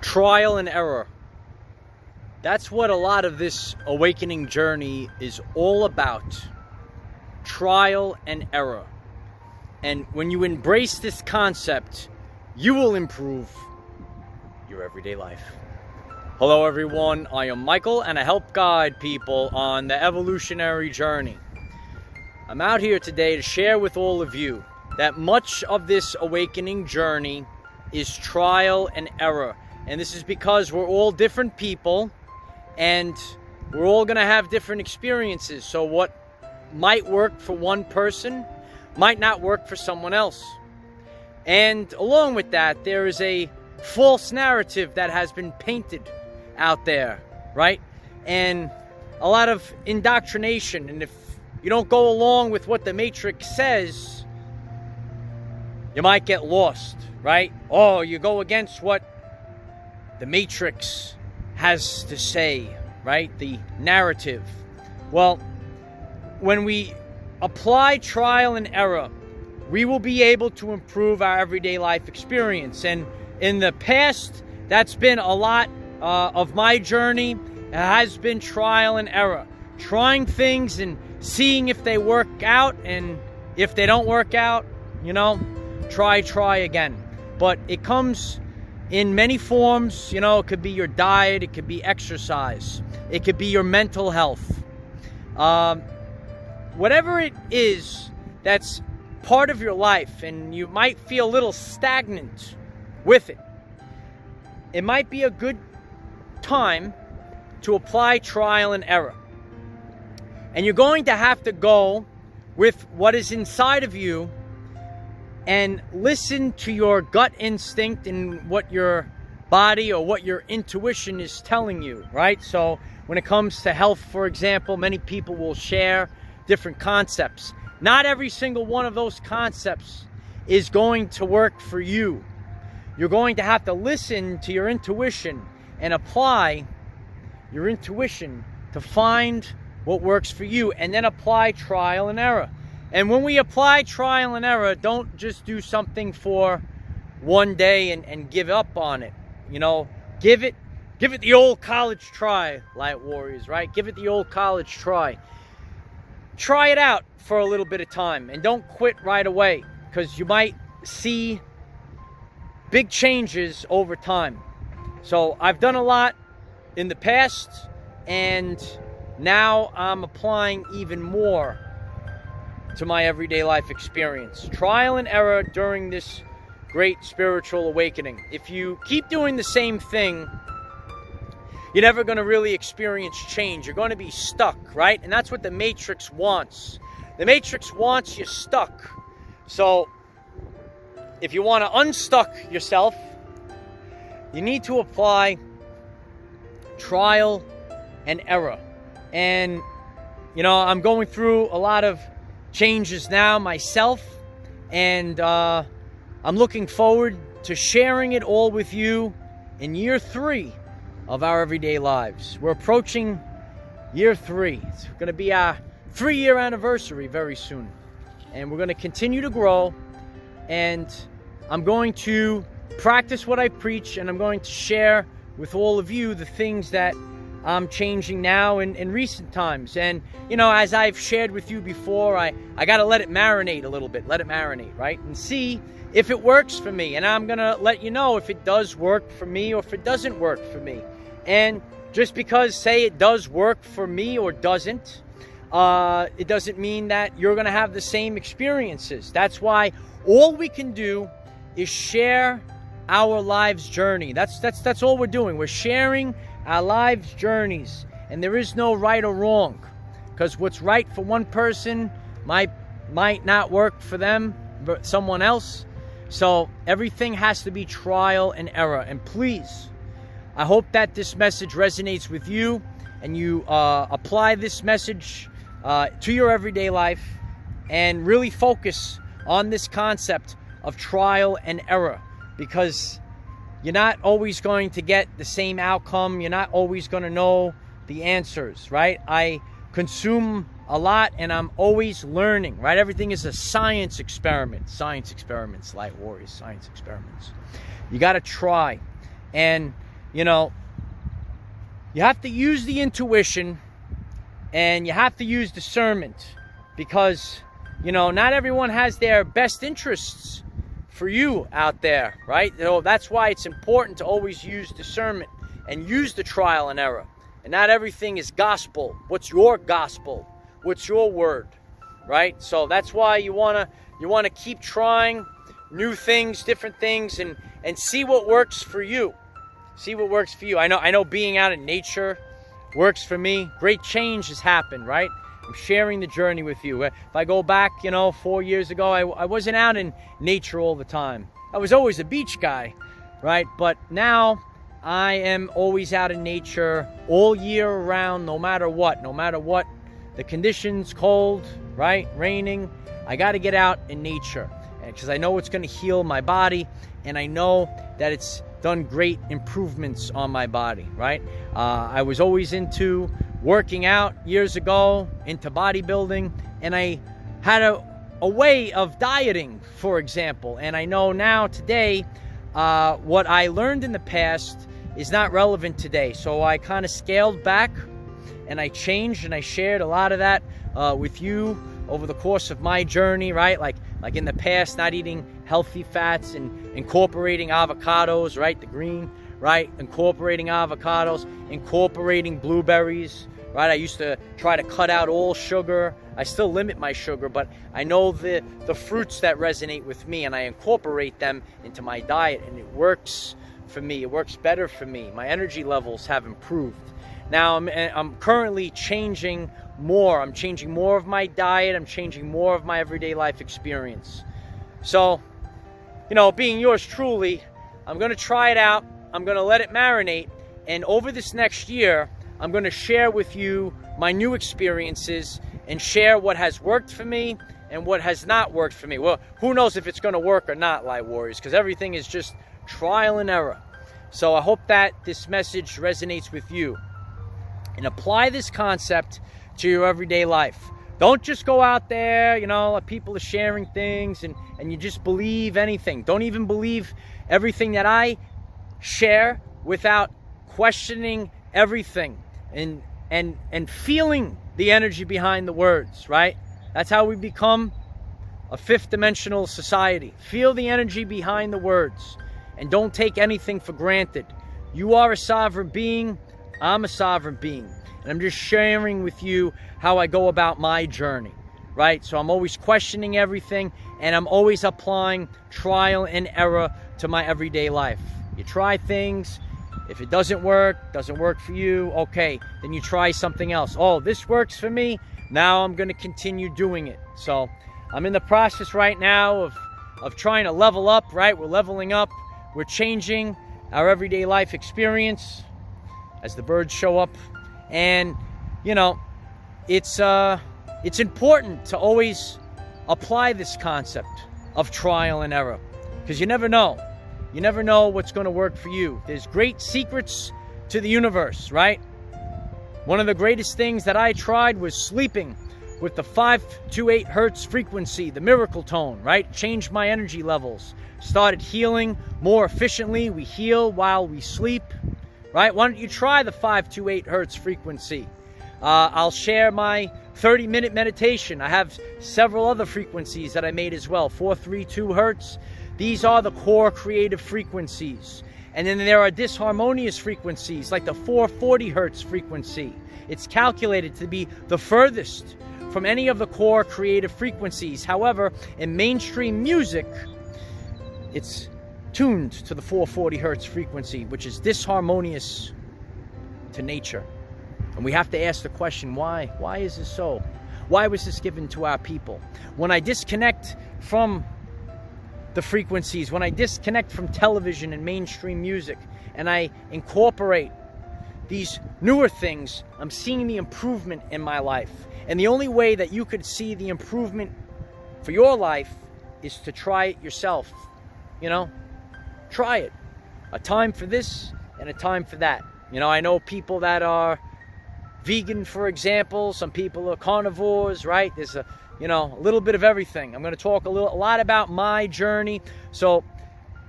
Trial and error. That's what a lot of this awakening journey is all about. Trial and error. And when you embrace this concept, you will improve your everyday life. Hello everyone, I am Michael and I help guide people on the evolutionary journey. I'm out here today to share with all of you that much of this awakening journey is trial and error. And this is because we're all different people and we're all going to have different experiences. So what might work for one person might not work for someone else. And along with that, there is a false narrative that has been painted out there, right? And a lot of indoctrination. And if you don't go along with what the Matrix says, you might get lost, right? Oh, you go against what the Matrix has to say, right? The narrative. Well, when we apply trial and error, we will be able to improve our everyday life experience. And in the past, that's been a lot of my journey. It has been trial and error. Trying things and seeing if they work out, and if they don't work out, you know, try again. But it comes in many forms. You know, it could be your diet, it could be exercise, it could be your mental health. Whatever it is that's part of your life and you might feel a little stagnant with it, it might be a good time to apply trial and error. And you're going to have to go with what is inside of you and listen to your gut instinct and what your body or what your intuition is telling you, right? So when it comes to health, for example, many people will share different concepts. Not every single one of those concepts is going to work for you. You're going to have to listen to your intuition and apply your intuition to find what works for you, and then apply trial and error. And when we apply trial and error, don't just do something for one day and give up on it. You know, give it the old college try, Light Warriors, right? Give it the old college try. Try it out for a little bit of time and don't quit right away, because you might see big changes over time. So I've done a lot in the past, and now I'm applying even more to my everyday life experience. Trial and error during this great spiritual awakening. If you keep doing the same thing, you're never going to really experience change. You're going to be stuck, right? And that's what the Matrix wants. The Matrix wants you stuck. So if you want to unstuck yourself, you need to apply trial and error. And, you know, I'm going through a lot of changes now myself, and I'm looking forward to sharing it all with you in year 3 of our everyday lives. We're approaching year 3. It's going to be our 3-year anniversary very soon. And we're going to continue to grow, and I'm going to practice what I preach, and I'm going to share with all of you the things that I'm changing now in recent times. And, you know, as I've shared with you before, I got to let it marinate a little bit. Let it marinate, right? And see if it works for me. And I'm going to let you know if it does work for me or if it doesn't work for me. And just because, say, it does work for me or doesn't, it doesn't mean that you're going to have the same experiences. That's why all we can do is share our lives' journey. That's all we're doing. We're sharing our lives' journeys, and there is no right or wrong, because what's right for one person might not work for them, but someone else. So everything has to be trial and error. And please, I hope that this message resonates with you, and you apply this message to your everyday life and really focus on this concept of trial and error, because you're not always going to get the same outcome. You're not always going to know the answers, right? I consume a lot, and I'm always learning, right? Everything is a science experiment. Science experiments, Light Warriors, science experiments. You got to try. And you know, you have to use the intuition and you have to use discernment, because, you know, not everyone has their best interests for you out there, right? You know, that's why it's important to always use discernment and use the trial and error. And not everything is gospel. What's your gospel? What's your word, right? So that's why you wanna keep trying new things, different things, and see what works for you. See what works for you. I know being out in nature works for me. Great change has happened, right? I'm sharing the journey with you. If I go back, you know, 4 years ago, I wasn't out in nature all the time. I was always a beach guy, right? But now I am always out in nature all year around, no matter what. No matter what the conditions, cold, right, raining, I got to get out in nature, because I know it's going to heal my body, and I know that it's done great improvements on my body, right? I was always into working out years ago, into bodybuilding, and I had a way of dieting, for example. And I know now today, what I learned in the past is not relevant today. So I kind of scaled back and I changed, and I shared a lot of that with you over the course of my journey, right? Like in the past, not eating healthy fats and incorporating avocados, right? The green, right? Incorporating avocados, incorporating blueberries, right? I used to try to cut out all sugar. I still limit my sugar, but I know the fruits that resonate with me, and I incorporate them into my diet, and it works for me. It works better for me. My energy levels have improved. Now I'm currently changing more. I'm changing more of my diet. I'm changing more of my everyday life experience. So, you know, being yours truly, I'm going to try it out. I'm going to let it marinate. And over this next year, I'm going to share with you my new experiences and share what has worked for me and what has not worked for me. Well, who knows if it's going to work or not, Light Warriors, because everything is just trial and error. So I hope that this message resonates with you. And apply this concept to your everyday life. Don't just go out there, you know, people are sharing things and you just believe anything. Don't even believe everything that I share without questioning everything and feeling the energy behind the words, right? That's how we become a fifth dimensional society. Feel the energy behind the words and don't take anything for granted. You are a sovereign being. I'm a sovereign being. And I'm just sharing with you how I go about my journey, right? So I'm always questioning everything, and I'm always applying trial and error to my everyday life. You try things. If it doesn't work for you, okay, then you try something else. Oh, this works for me. Now I'm going to continue doing it. So I'm in the process right now of trying to level up, right? We're leveling up. We're changing our everyday life experience as the birds show up. And, you know, it's important to always apply this concept of trial and error, because you never know. You never know what's going to work for you. There's great secrets to the universe, right? One of the greatest things that I tried was sleeping with the 528 hertz frequency, the miracle tone, right? Changed my energy levels. Started healing more efficiently. We heal while we sleep, right? Why don't you try the 528 hertz frequency? I'll share my 30-minute meditation. I have several other frequencies that I made as well. 432 hertz. These are the core creative frequencies. And then there are disharmonious frequencies like the 440 hertz frequency. It's calculated to be the furthest from any of the core creative frequencies. However, in mainstream music, it's tuned to the 440 hertz frequency, which is disharmonious to nature. And we have to ask the question, why? Why is this so? Why was this given to our people? When I disconnect from the frequencies, when I disconnect from television and mainstream music, and I incorporate these newer things, I'm seeing the improvement in my life. And the only way that you could see the improvement for your life is to try it yourself. You know, try it. A time for this and a time for that. You know, I know people that are vegan, for example. Some people are carnivores, right? There's a little bit of everything. I'm going to talk a lot about my journey. So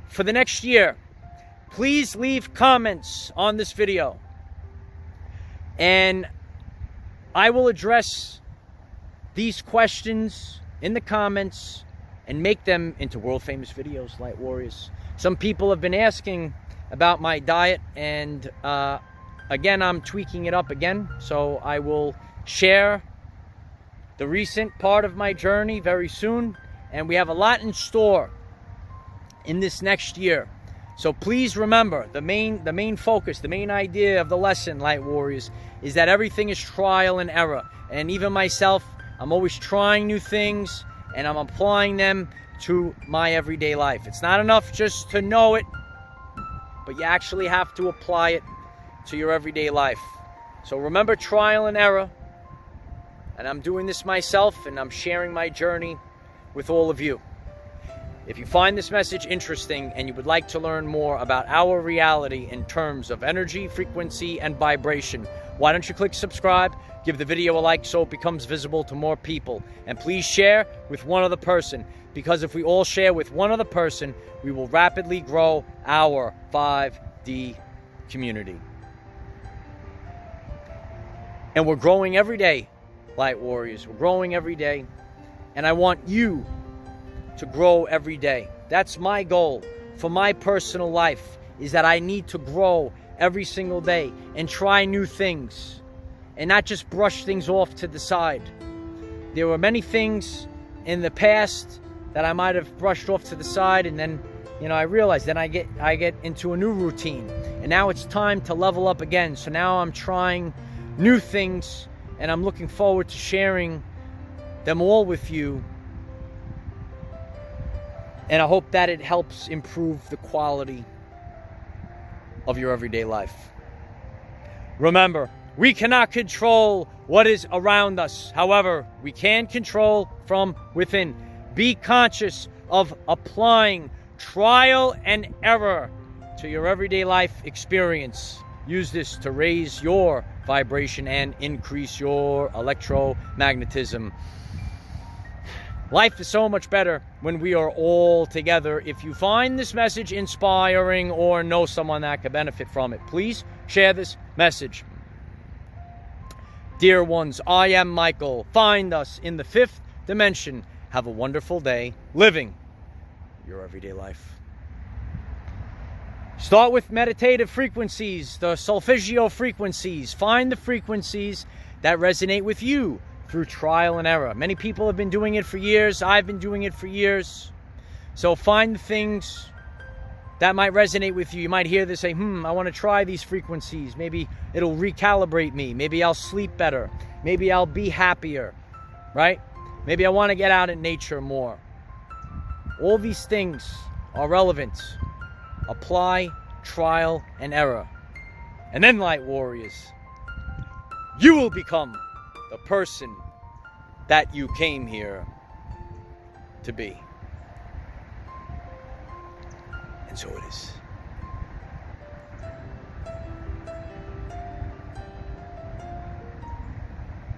for the next year, please leave comments on this video. And I will address these questions in the comments and make them into world-famous videos, Light Warriors. Some people have been asking about my diet, and again, I'm tweaking it up again. So I will share the recent part of my journey very soon, and we have a lot in store in this next year. So please remember, the main focus, the main idea of the lesson, Light Warriors, is that everything is trial and error. And even myself, I'm always trying new things, and I'm applying them to my everyday life. It's not enough just to know it, but you actually have to apply it to your everyday life. So remember trial and error. And I'm doing this myself, and I'm sharing my journey with all of you. If you find this message interesting and you would like to learn more about our reality in terms of energy, frequency, and vibration, why don't you click subscribe, give the video a like so it becomes visible to more people, and please share with one other person, because if we all share with one other person, we will rapidly grow our 5D community. And we're growing every day, Light Warriors. We're growing every day, and I want you to grow every day. That's my goal for my personal life, is that I need to grow every single day and try new things and not just brush things off to the side. There were many things in the past that I might have brushed off to the side, and then, you know, I realized then I get into a new routine, and now it's time to level up again. So now I'm trying new things, and I'm looking forward to sharing them all with you. And I hope that it helps improve the quality of your everyday life. Remember, we cannot control what is around us. However, we can control from within. Be conscious of applying trial and error to your everyday life experience. Use this to raise your vibration and increase your electromagnetism. Life is so much better when we are all together. If you find this message inspiring or know someone that could benefit from it, please share this message. Dear ones, I am Michael. Find us in the 5th dimension. Have a wonderful day living your everyday life. Start with meditative frequencies, the solfeggio frequencies. Find the frequencies that resonate with you through trial and error. Many people have been doing it for years. I've been doing it for years. So find the things that might resonate with you. You might hear this, say, I want to try these frequencies. Maybe it'll recalibrate me. Maybe I'll sleep better. Maybe I'll be happier, right? Maybe I want to get out in nature more. All these things are relevant. Apply trial and error. And then, Light Warriors, you will become the person that you came here to be. And so it is.